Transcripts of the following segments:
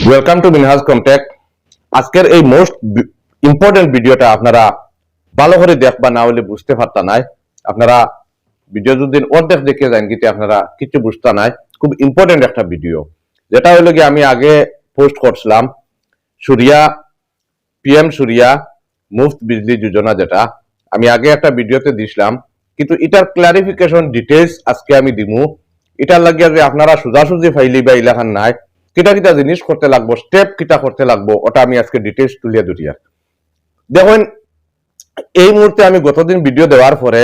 Welcome to Minhaj কমটেক। আজকের এই most important ভিডিওটা আপনারা ভালো করে দেখবা, না হলে বুঝতে পারতা নাই। আপনারা ভিডিও যদি অর্ধেক দেখে যান কিন্তু আপনারা কিছু বুঝতে নাই। খুব ইম্পর্টেন্ট একটা ভিডিও, যেটা হলো কি আমি আগে পোস্ট করছিলাম সূর্যা পিএম সূর্যা মুফত বিজলি যোজনা, যেটা আমি আগে একটা ভিডিওতে দিছিলাম, কিন্তু এটার ক্লারিফিকেশন ডিটেইলস আজকে আমি দিমু। এটার লাগিয়া যে আপনারা সোজাসুজি ফাইলি বা ইলাখান নাই, কিটা কিটা জিনিস করতে লাগবো, স্টেপ কিটা করতে লাগবো, ওটা আমি আজকে ডিটেইলস তুলিয়া ধরিয়া দেখুন। এই মুহূর্তে আমি গতদিন ভিডিও দেওয়ার পরে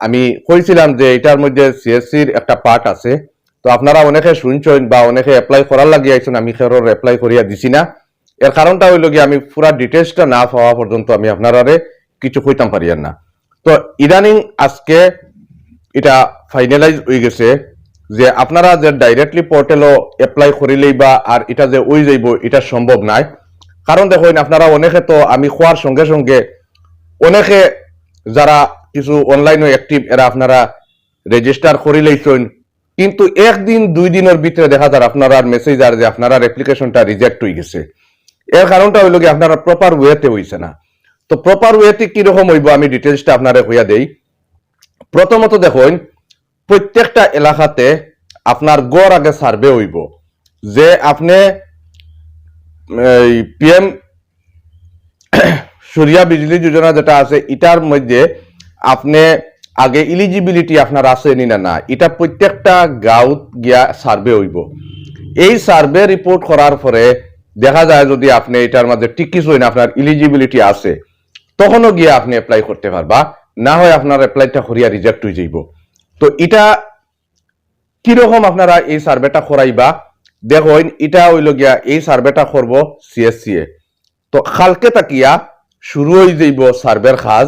আমি কইছিলাম যে এটার মধ্যে সিএসসির একটা পার্ট আছে। তো আপনারা অনেকে শুনছেন বা অনেকে অ্যাপ্লাই করার লাগিয়ে আইছেন, আমি খেরোর অ্যাপ্লাই করিয়া দিছি না। এর কারণটা হইল কি, আমি পুরা ডিটেইলসটা না পাওয়া পর্যন্ত আমি আপনারা কিছু কইতাম পারিয়ার না। তো ইদানিং আজকে এটা ফাইনালাইজ হয়ে গেছে যে আপনারা যে ডাইরেক্টলি পোর্টালও অ্যাপ্লাই করিলেই বা আর এটা যে ওই যাইব, এটা সম্ভব নাই। কারণ দেখুন, আপনারা অনেকে তো আমি খোয়ার সঙ্গে সঙ্গে অনেকে যারা কিছু অনলাইনে অ্যাক্টিভ, এরা আপনারা রেজিস্টার করিলেইছেন, কিন্তু একদিন দুই দিনের ভিতরে দেখা যায় আপনারা মেসেজ আর যে আপনারা অ্যাপ্লিকেশনটা রিজেক্ট হয়ে গেছে। এর কারণটা হইল কি, আপনারা প্রপার ওয়েতে হইছে না। তো প্রপার ওয়েতে কিরকম হইব আমি ডিটেলসটা আপনারা হইয়া দেই। প্রথমত দেখুন, প্রত্যেকটা এলাকাতে আপনার গড় আগে সার্ভে হইব যে আপনি পিএম সূর্যা বিজলি যোজনা যেটা আছে, এটার মধ্যে আপনি আগে ইলিজিবিলিটি আপনার আছে নি না, এটা প্রত্যেকটা গাঁৱত গিয়া সার্ভে হইব। এই সার্ভে রিপোর্ট করার পরে দেখা যায় যদি আপনি এটার মধ্যে টিকিস হইন, আপনার ইলিজিবিলিটি আছে, তখনও গিয়ে আপনি অ্যাপ্লাই করতে পারবা। না হয় আপনার অ্যাপ্লাইটা করিয়া রিজেক্ট হয়ে যাইব। তো এটা কিরকম আপনারা এই সার্ভেটা করাইবা দেখুন। এটা হইল গিয়া এই সার্ভেটা করব সিএসসি এ। তো কালকে তাকিয়া শুরু হয়ে যাইব সার্ভের কাজ।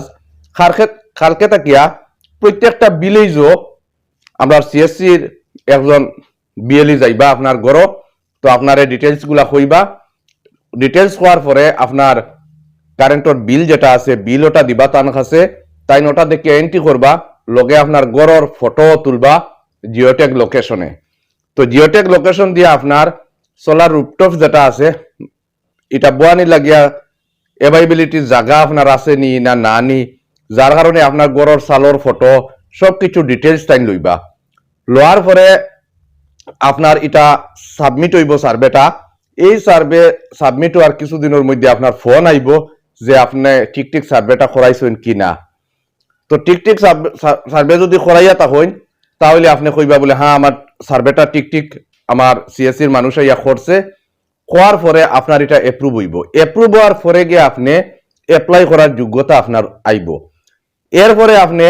কালকে তাকিয়া প্রত্যেকটা ভিলেজও আমরা সিএসসির একজন বিএলই যাইবা আপনার ঘর। তো আপনার এই ডিটেলস গুলা কইবা। ডিটেলস হওয়ার পরে আপনার কারেন্টর বিল যেটা আছে, বিল ওটা দিবা তার কাছে। তাই ওটা দেখে এন্ট্রি করবা, লগে আপনার গড়র ফটো তুলবা জিওটেক লোকেশনে। তো জিওটেক লোকেশন দিয়ে আপনার সোলার রুফটপ যেটা আছে, এটা বোয়ানি লাগিয়া অ্যাভাইবিলিটি জায়গা আপনার আছে নি না না নি, যার কারণে আপনার গড়র সালোর ফটো সবকিছু ডিটেলস টাইম লইবা। লওয়ার পরে আপনার এটা সাবমিট হইব সার্ভেটা। এই সার্ভে সাবমিট হওয়ার কিছুদিনের মধ্যে আপনার ফোন আইব যে আপনি ঠিক ঠিক সার্ভেটা করাইছেন কি না। তো ঠিক ঠিক সার্ভে যদি করাইয়া তখন তাহলে আপনি কইবা বলে হ্যাঁ আমার সার্ভেটা ঠিক ঠিক আমার সিএসসির মানুষ ইয়া করছে। হওয়ার পরে আপনার এটা এপ্রুভ হইব। এপ্রুভ হওয়ার পরে গিয়ে আপনি অ্যাপ্লাই করার যোগ্যতা আপনার আইব। এরপরে আপনি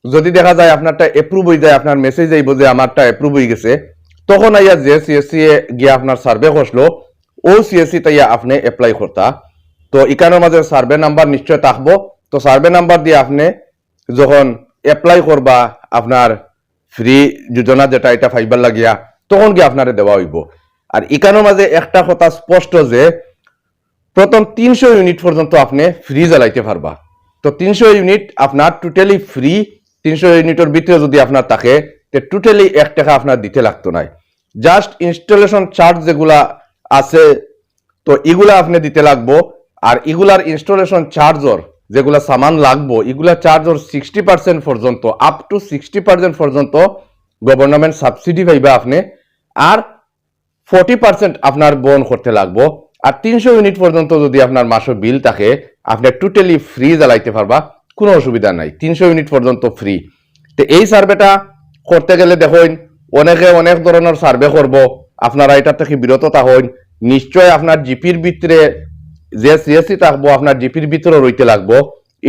যদি দেখা যায় আপনারটা এপ্রুভ হয়ে যায়, আপনার মেসেজ আইব যে আমারটা এপ্রুভ হয়ে গেছে, তখন আইয়া যে সিএসসি এ গিয়ে আপনার সার্ভে করলো, ও সিএসসি তাইয়া আপনি অ্যাপ্লাই করতা। তো এখানের মাঝে সার্ভে নাম্বার নিশ্চয় থাকবো। তো সার্ভে নাম্বার দিয়ে আপনি যখন অ্যাপ্লাই করবা আপনার ফ্রি যোজনা যেটা এটা ফাইবার লাগিয়া, তখন কি আপনারে দেওয়া হইব। আর এখানের মাঝে একটা কথা স্পষ্ট যে প্রথম 300 ইউনিট পর্যন্ত আপনি ফ্রি জ্বালাইতে পারবা। তো 300 ইউনিট আপনার টোটালি ফ্রি। 300 ইউনিটের ভিতরে যদি আপনার থাকে টোটালি 1 টাকা আপনার দিতে লাগতো না। জাস্ট ইনস্টলেশন চার্জ যেগুলা আছে, তো এগুলা আপনি দিতে লাগবো। আর এগুলার ইনস্টলেশন চার্জর যেগুলা সামান লাগবো, এগুলা চার্জর 60% পর্যন্ত, আপ টু 60% পর্যন্ত গভর্নমেন্ট সাবসিডি পাইবা আপনি। আর 40% আপনার বহন করতে লাগবো। আর 300 ইউনিট পর্যন্ত যদি আপনার মাসের বিল থাকে, আপনি টোটালি ফ্রি জ্বালাইতে পারবা, কোনো অসুবিধা নাই। 300 ইউনিট পর্যন্ত ফ্রি। তো এই সার্ভেটা করতে গেলে দেখুন, অনেকে অনেক ধরনের সার্ভে করব, আপনারা এটা থেকে বিরত থাকুন। নিশ্চয় আপনার জিপির ভিতরে যে সিএসসি থাকবো, আপনার জিপির ভিতরে রইতে লাগবো।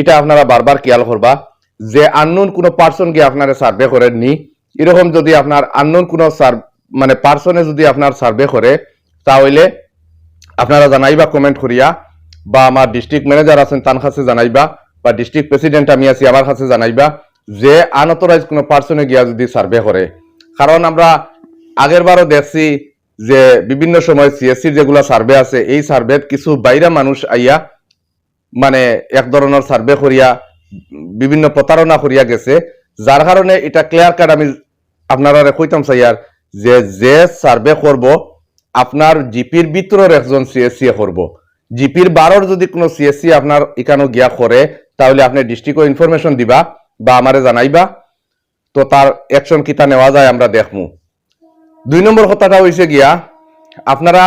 এটা আপনারা বারবার খেয়াল করবা যে আননোন কোনো পার্সন গিয়ে আপনারা সার্ভে করেননি। এরকম যদি আপনার আননোন কোনো মানে পার্সনে যদি আপনার সার্ভে করে, তাহলে আপনারা জানাইবা কমেন্ট করিয়া, বা আমার ডিস্ট্রিক্ট ম্যানেজার আছেন তার কাছে জানাইবা, বা ডিস্ট্রিক্ট প্রেসিডেন্ট আমি আছি আমার কাছে জানাইবা যে আনঅথরাইজ কোনো পার্সনে গিয়া যদি সার্ভে করে। কারণ আমরা আগের বারও দেখছি যে বিভিন্ন সময় সিএসসির যেগুলা সার্ভে আছে, এই সার্ভে কিছু বাইরা মানুষ আইয়া মানে এক ধরনের সার্ভে করিয়া বিভিন্ন প্রতারণা করিয়া গেছে। যার কারণে এটা ক্লিয়ার কাট আমি আপনারা কইতাম চাইয়ার যে সার্ভে করব আপনার জিপির ভিতরের একজন সিএসসি করব। জিপির 12 যদি কোনো সিএসসি আপনার এখানে গিয়া করে তাহলে আপনি ডিস্ট্রিক্ট ইনফরমেশন দিবা বা আমারে জানাইবা, তো তার অ্যাকশন কিতা নেওয়া যায় আমরা দেখমু। 2 নম্বর কথাটা হইছে গিয়া আপনারা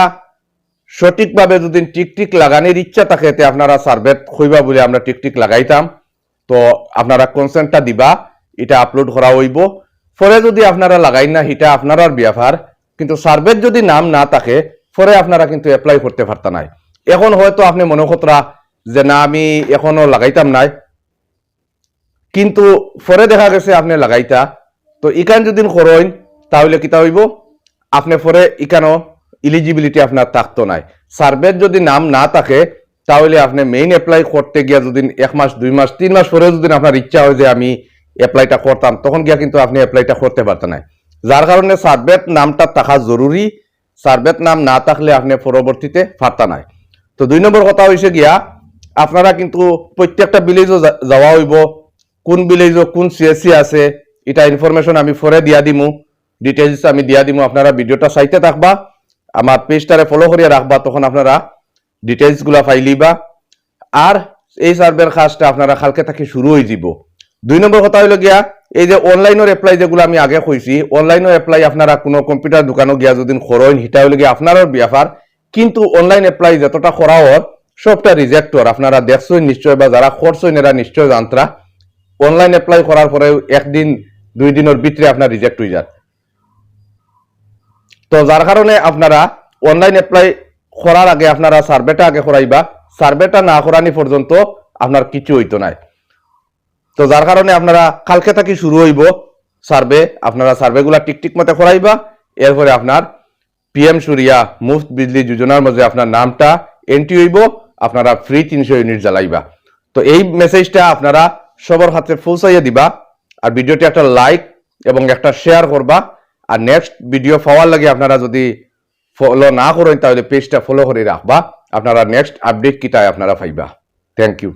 সঠিকভাবে যদি টিকটিক লাগানোর ইচ্ছা থাকে তে আপনারা সার্ভেত কইবা বলে আমরা টিকটিক লাগাইতাম, তো আপনারা কনসেন্টটা দিবা, এটা আপলোড করা হইব। পরে যদি আপনারা লাগাই না এটা আপনার ব্যাপার, কিন্তু সার্ভের যদি নাম না থাকে পরে আপনারা কিন্তু অ্যাপ্লাই করতে পারতা নাই। এখন হয়তো আপনি মনে কতরা যে না আমি এখনো লাগাইতাম নাই, কিন্তু পরে দেখা গেছে আপনি লাগাইতা, তো ইকান যদি করেন তাহলে কিতা হইব, আপনি পরে ইকানো ইলিজিবিলিটি আপনার থাকতো নাই। সার্ভের যদি নাম না থাকে তাহলে আপনি মেইন অ্যাপ্লাই করতে গিয়া যদি 1 মাস 2 মাস 3 মাস পরে যদি আপনার ইচ্ছা হয় যে আমি অ্যাপ্লাইটা করতাম, তখন গিয়া কিন্তু আপনি অ্যাপ্লাইটা করতে পারতেন না। যার কারণে সার্ভের নামটা থাকা জরুরি, সার্ভের নাম না থাকলে আপনি পরবর্তীতে পারতা নাই। তো 2 নম্বর কথা হইছে গিয়া আপনারা কিন্তু প্রত্যেকটা ভিলেজও যাওয়া হইব, কোন ভিলেজও কোন সিএসসি আছে এটা ইনফরমেশন আমি পরে দিয়া দিমু, ডিটেইলস আমি দিয়া দিমু। আপনারা ভিডিওটা চাইতে থাকবা, আমার পেজটারে ফলো করিয়া রাখবা, তখন আপনারা ডিটেইলস গুলা পাইলিবা। আর এই সার্ভের কাজটা আপনারা কালকে থেকে শুরু হয়ে যাব। 2 নম্বর কথা হইল গিয়া এই যে অনলাইনের এপ্লাই যেগুলো আমি আগে কইছি, অনলাইনের এপ্লাই আপনারা কোনো কম্পিউটার দোকানে গিয়া যদি করেন সেটা হইল গিয়া আপনার ব্যাপার, কিন্তু অনলাইন এপ্লাই যতটা করা হয় সবটা রিজেক্টর আপনারা দেখছেন নিশ্চয়, বা যারা করছেন এরা নিশ্চয় জানতরা অনলাইন এপ্লাই করার পরে 1 দিন 2 দিনের ভিতরে আপনার রিজেক্ট হয়ে যায়। তো যার কারণে আপনারা অনলাইন অ্যাপ্লাই করার আগে আপনারা সার্ভেটা আগে করাইবা, সার্ভেটা না করানি পর্যন্ত আপনার কিছু হইতো নাই। তো যার কারণে আপনারা কালকে থেকে শুরু হইব সার্ভে, আপনারা সার্ভেগুলা টিকটিক মতে করাইবা, এরপরে আপনার পিএম সূর্যা মুফত বিজলি যোজনার মধ্যে আপনার নামটা এন্ট্রি হইব, আপনারা ফ্রি 300 ইউনিট জ্বালাইবা। তো এই মেসেজটা আপনারা সবার হাতে পৌঁছাইয়া দিবা, আর ভিডিওটি একটা লাইক এবং একটা শেয়ার করবা। আর নেক্সট ভিডিও পাওয়ার লাগে আপনারা যদি ফলো না করেন তাহলে পেজটা ফলো করে রাখবা, আপনারা নেক্সট আপডেট কিটায় আপনারা পাইবা। Thank you.